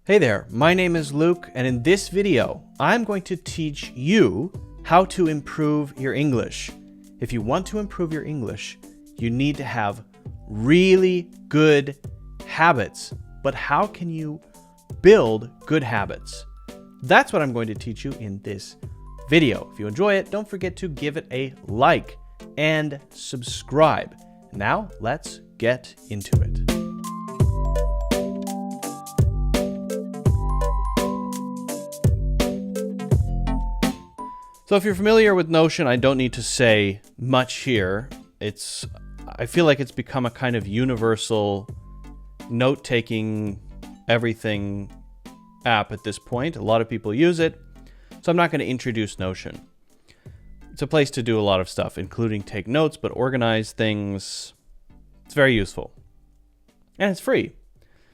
Hey there, my name is Luke, and in this video, I'm going to teach you how to improve your English. If you want to improve your English, you need to have really good habits. But how can you build good habits? That's what I'm going to teach you in this video. If you enjoy it, don't forget to give it a like and subscribe. Now, let's get into it. So if you're familiar with Notion, I don't need to say much here. I feel like it's become a kind of universal note-taking everything app at this point. A lot of people use it, so I'm not going to introduce Notion. It's a place to do a lot of stuff, including take notes, but organize things. It's very useful. And it's free.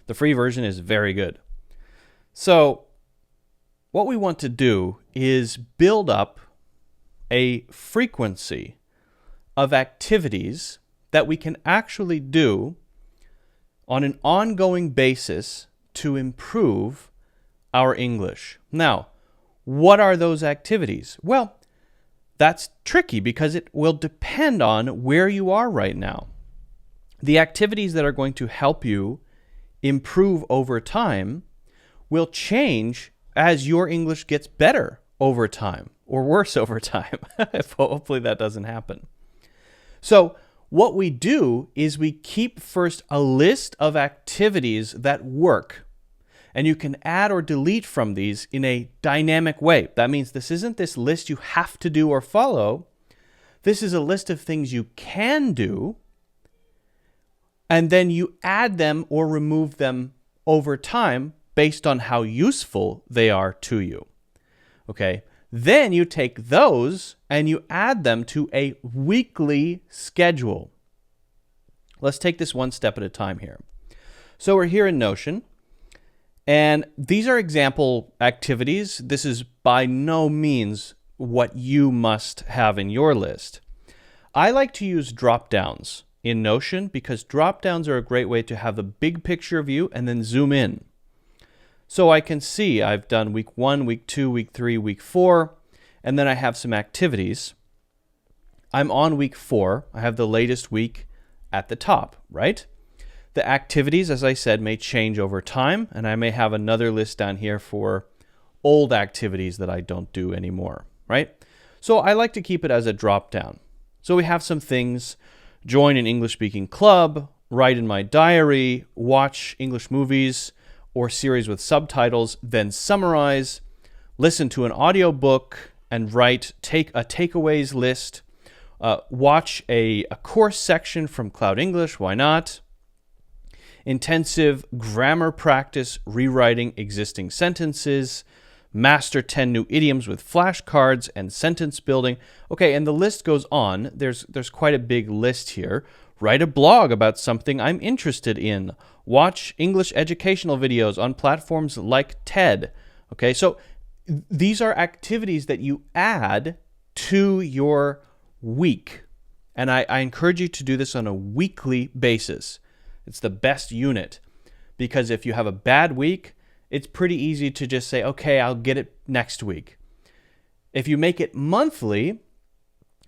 The free version is very good. So what we want to do is build up a frequency of activities that we can actually do on an ongoing basis to improve our English. Now, what are those activities? Well, that's tricky because it will depend on where you are right now. The activities that are going to help you improve over time will change as your English gets better over time. Or worse over time. Hopefully that doesn't happen. So what we do is we keep first a list of activities that work. And you can add or delete from these in a dynamic way. That means this isn't this list you have to do or follow. This is a list of things you can do. And then you add them or remove them over time based on how useful they are to you. Okay? Then you take those and you add them to a weekly schedule. Let's take this one step at a time here. So we're here in Notion, and these are example activities. This is by no means what you must have in your list. I like to use drop-downs in Notion because drop-downs are a great way to have the big picture view and then zoom in. So I can see I've done week 1, week 2, week 3, week 4, and then I have some activities. I'm on week 4. I have the latest week at the top, right? The activities, as I said, may change over time, and I may have another list down here for old activities that I don't do anymore, right? So I like to keep it as a drop-down. So we have some things: join an English-speaking club, write in my diary, watch English movies or series with subtitles, then summarize, listen to an audiobook, and take a takeaways list, watch a course section from Cloud English, why not? Intensive grammar practice, rewriting existing sentences, master 10 new idioms with flashcards and sentence building. Okay, and the list goes on. There's quite a big list here. Write a blog about something I'm interested in. Watch English educational videos on platforms like TED. Okay, so these are activities that you add to your week. And I encourage you to do this on a weekly basis. It's the best unit. Because if you have a bad week, it's pretty easy to just say, okay, I'll get it next week. If you make it monthly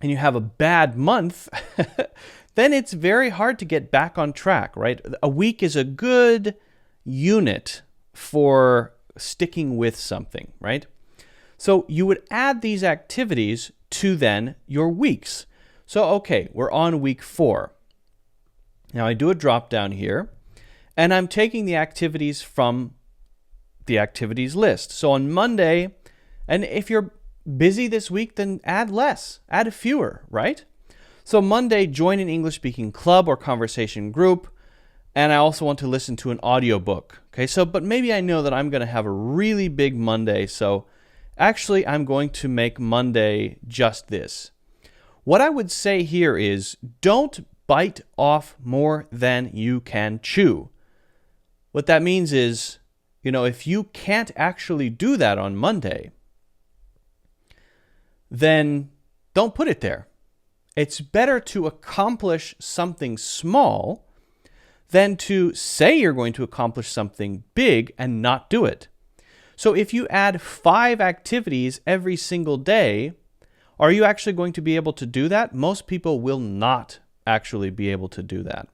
and you have a bad month, then it's very hard to get back on track, right? A week is a good unit for sticking with something, right? So you would add these activities to then your weeks. So, okay, we're on week 4. Now I do a drop down here, and I'm taking the activities from the activities list. So on Monday, and if you're busy this week, then add less, add fewer, right? So Monday, join an English-speaking club or conversation group, and I also want to listen to an audiobook. Okay, but maybe I know that I'm going to have a really big Monday, so actually I'm going to make Monday just this. What I would say here is don't bite off more than you can chew. What that means is, if you can't actually do that on Monday, then don't put it there. It's better to accomplish something small than to say you're going to accomplish something big and not do it. So if you add 5 activities every single day, are you actually going to be able to do that? Most people will not actually be able to do that.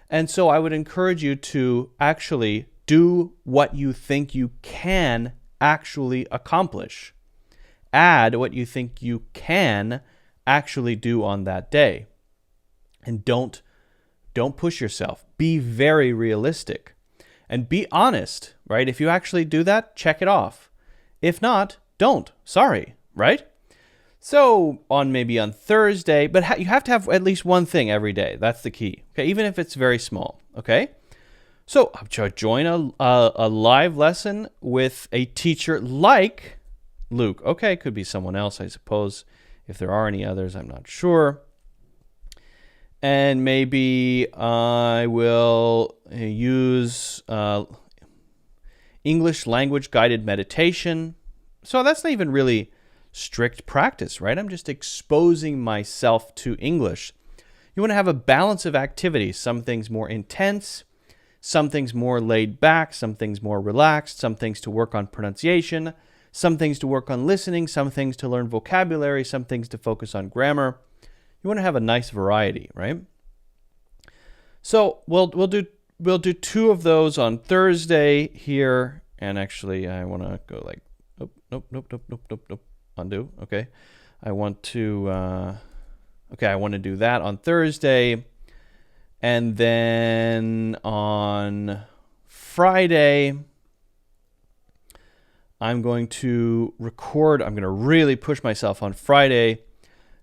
And so I would encourage you to actually do what you think you can actually accomplish. Add what you think you can actually do on that day. And don't push yourself. Be very realistic. And be honest, right? If you actually do that, check it off. If not, don't. Sorry, right? So maybe on Thursday, but you have to have at least one thing every day. That's the key. Okay, even if it's very small. Okay. So join a live lesson with a teacher like Luke. Okay, could be someone else, I suppose. If there are any others, I'm not sure. And maybe I will use English language guided meditation. So that's not even really strict practice, right? I'm just exposing myself to English. You want to have a balance of activities. Some things more intense, some things more laid back, some things more relaxed, some things to work on pronunciation, some things to work on listening, some things to learn vocabulary, some things to focus on grammar. You want to have a nice variety, right? So we'll do 2 of those on Thursday here, and actually I want to go like nope, undo. Okay, I want to do that on Thursday, and then on Friday I'm going to record. I'm going to really push myself on Friday.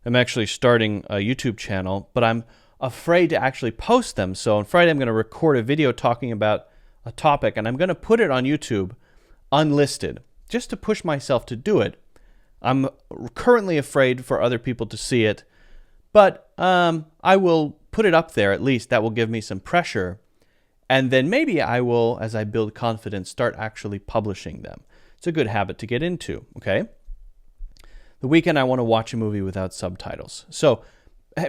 I'm actually starting a YouTube channel, but I'm afraid to actually post them. So on Friday, I'm going to record a video talking about a topic, and I'm going to put it on YouTube unlisted, just to push myself to do it. I'm currently afraid for other people to see it, but I will put it up there at least. That will give me some pressure. And then maybe I will, as I build confidence, start actually publishing them. It's a good habit to get into, okay? The weekend, I want to watch a movie without subtitles. So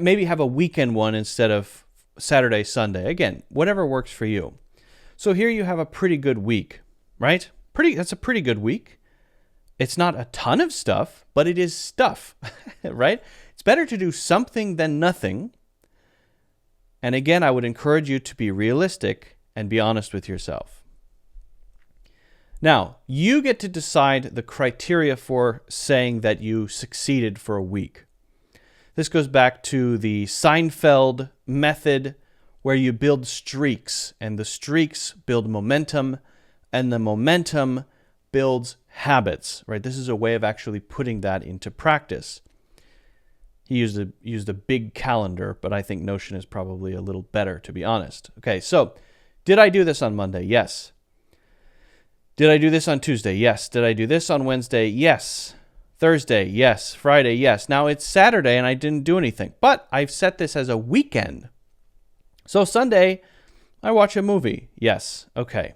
maybe have a weekend one instead of Saturday, Sunday. Again, whatever works for you. So here you have a pretty good week, right? That's a pretty good week. It's not a ton of stuff, but it is stuff, right? It's better to do something than nothing. And again, I would encourage you to be realistic and be honest with yourself. Now, you get to decide the criteria for saying that you succeeded for a week. This goes back to the Seinfeld method, where you build streaks, and the streaks build momentum, and the momentum builds habits, right? This is a way of actually putting that into practice. He used a big calendar, but I think Notion is probably a little better, to be honest. Okay, so did I do this on Monday? Yes. Did I do this on Tuesday? Yes. Did I do this on Wednesday? Yes. Thursday? Yes. Friday? Yes. Now it's Saturday and I didn't do anything, but I've set this as a weekend. So Sunday, I watch a movie. Yes. Okay.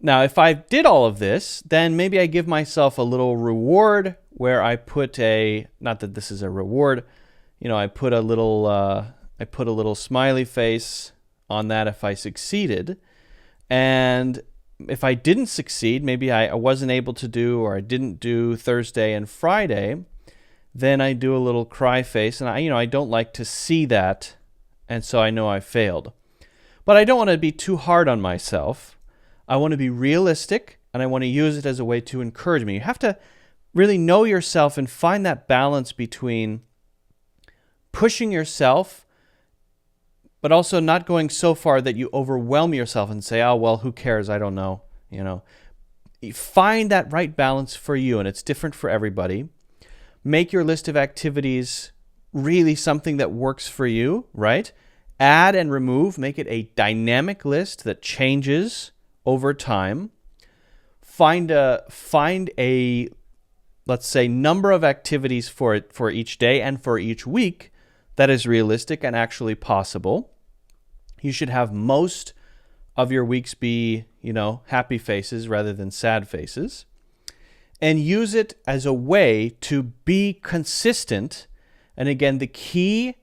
Now, if I did all of this, then maybe I give myself a little reward where I put not that this is a reward, I put a little smiley face on that if I succeeded. And if I didn't succeed, maybe I wasn't able to do, or I didn't do Thursday and Friday, then I do a little cry face, and I don't like to see that, and so I know I failed. But I don't want to be too hard on myself. I want to be realistic, and I want to use it as a way to encourage me. You have to really know yourself and find that balance between pushing yourself, but also not going so far that you overwhelm yourself and say, oh, well, who cares? I don't know. Find that right balance for you, and it's different for everybody. Make your list of activities really something that works for you, right? Add and remove. Make it a dynamic list that changes over time. Find a let's say number of activities for each day and for each week that is realistic and actually possible. You should have most of your weeks be, happy faces rather than sad faces. And use it as a way to be consistent. And again, the key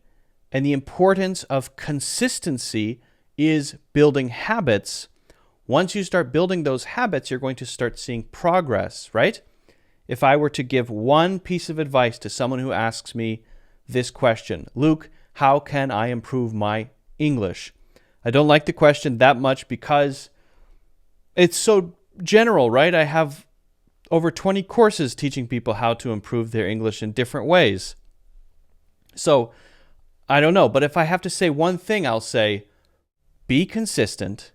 and the importance of consistency is building habits. Once you start building those habits, you're going to start seeing progress, right? If I were to give one piece of advice to someone who asks me this question, Luke, how can I improve my English? I don't like the question that much because it's so general, right? I have over 20 courses teaching people how to improve their English in different ways. So I don't know, but if I have to say one thing, I'll say be consistent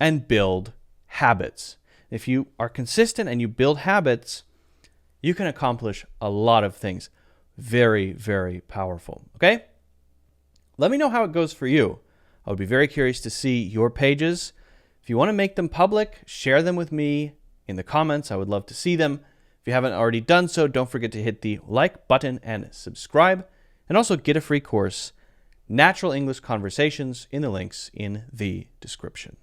and build habits. If you are consistent and you build habits, you can accomplish a lot of things. Very, very powerful. Okay? Let me know how it goes for you. I would be very curious to see your pages. If you want to make them public, share them with me in the comments. I would love to see them. If you haven't already done so, don't forget to hit the like button and subscribe. And also get a free course, Natural English Conversations, in the links in the description.